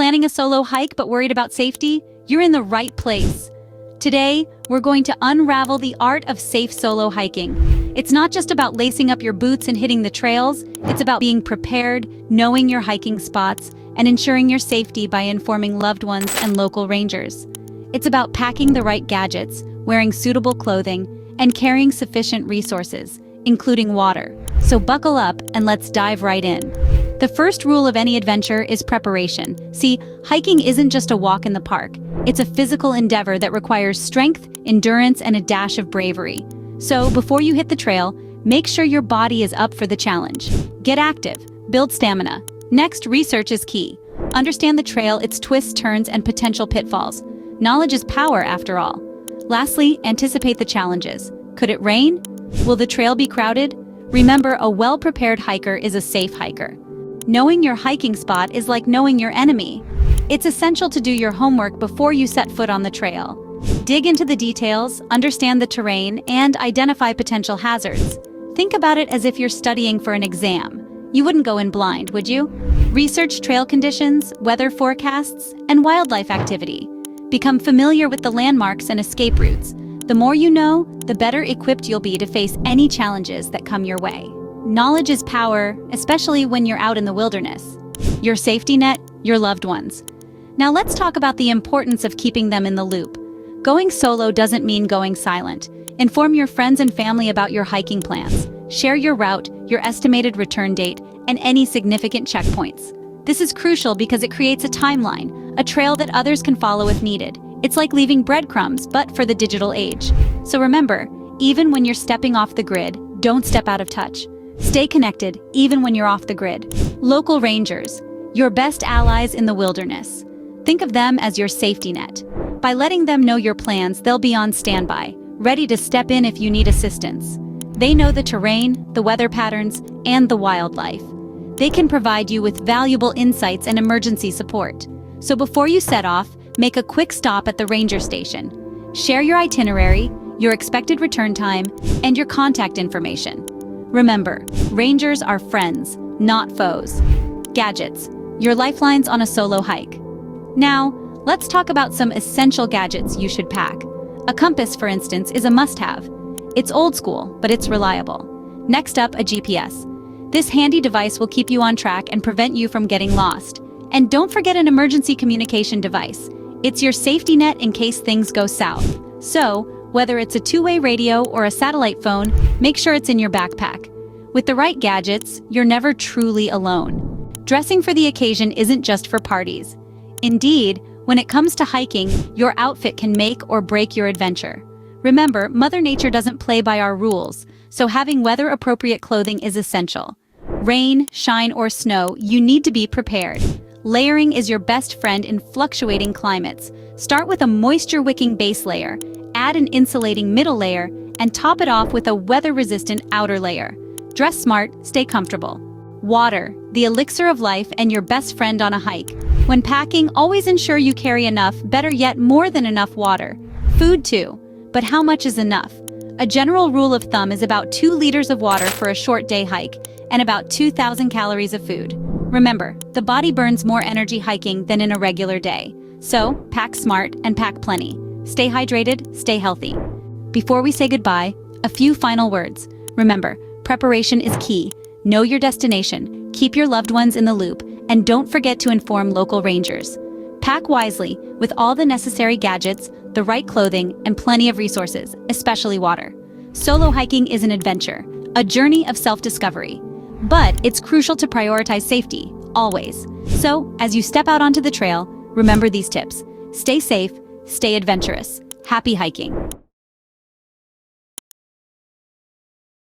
Planning a solo hike but worried about safety? You're in the right place. Today, we're going to unravel the art of safe solo hiking. It's not just about lacing up your boots and hitting the trails, it's about being prepared, knowing your hiking spots, and ensuring your safety by informing loved ones and local rangers. It's about packing the right gadgets, wearing suitable clothing, and carrying sufficient resources, including water. So buckle up and let's dive right in. The first rule of any adventure is preparation. See, hiking isn't just a walk in the park. It's a physical endeavor that requires strength, endurance, and a dash of bravery. So before you hit the trail, make sure your body is up for the challenge. Get active, build stamina. Next, research is key. Understand the trail, its twists, turns, and potential pitfalls. Knowledge is power, after all. Lastly, anticipate the challenges. Could it rain? Will the trail be crowded? Remember, a well-prepared hiker is a safe hiker. Knowing your hiking spot is like knowing your enemy. It's essential to do your homework before you set foot on the trail. Dig into the details, understand the terrain, and identify potential hazards. Think about it as if you're studying for an exam. You wouldn't go in blind, would you? Research trail conditions, weather forecasts, and wildlife activity. Become familiar with the landmarks and escape routes. The more you know, the better equipped you'll be to face any challenges that come your way. Knowledge is power, especially when you're out in the wilderness. Your safety net, your loved ones. Now let's talk about the importance of keeping them in the loop. Going solo doesn't mean going silent. Inform your friends and family about your hiking plans. Share your route, your estimated return date, and any significant checkpoints. This is crucial because it creates a timeline, a trail that others can follow if needed. It's like leaving breadcrumbs, but for the digital age. So remember, even when you're stepping off the grid, don't step out of touch. Stay connected, even when you're off the grid. Local rangers, your best allies in the wilderness. Think of them as your safety net. By letting them know your plans, they'll be on standby, ready to step in if you need assistance. They know the terrain, the weather patterns, and the wildlife. They can provide you with valuable insights and emergency support. So before you set off, make a quick stop at the ranger station. Share your itinerary, your expected return time, and your contact information. Remember, rangers are friends, not foes. Gadgets, your lifelines on a solo hike. Now, let's talk about some essential gadgets you should pack. A compass, for instance, is a must-have. It's old school, but it's reliable. Next up, a GPS. This handy device will keep you on track and prevent you from getting lost. And don't forget an emergency communication device. It's your safety net in case things go south. So, whether it's a two-way radio or a satellite phone, make sure it's in your backpack. With the right gadgets, you're never truly alone. Dressing for the occasion isn't just for parties. Indeed, when it comes to hiking, your outfit can make or break your adventure. Remember, Mother Nature doesn't play by our rules, so having weather-appropriate clothing is essential. Rain, shine, or snow, you need to be prepared. Layering is your best friend in fluctuating climates. Start with a moisture-wicking base layer, add an insulating middle layer, and top it off with a weather-resistant outer layer. Dress smart, stay comfortable. Water, the elixir of life and your best friend on a hike. When packing, always ensure you carry enough, better yet more than enough water. Food too, but how much is enough? A general rule of thumb is about 2 liters of water for a short day hike, and about 2,000 calories of food. Remember, the body burns more energy hiking than in a regular day. So, pack smart and pack plenty. Stay hydrated, stay healthy. Before we say goodbye, a few final words. Remember, preparation is key. Know your destination, keep your loved ones in the loop, and don't forget to inform local rangers. Pack wisely, with all the necessary gadgets, the right clothing, and plenty of resources, especially water. Solo hiking is an adventure, a journey of self-discovery. But it's crucial to prioritize safety, always. So, as you step out onto the trail, remember these tips. Stay safe, stay adventurous. Happy hiking!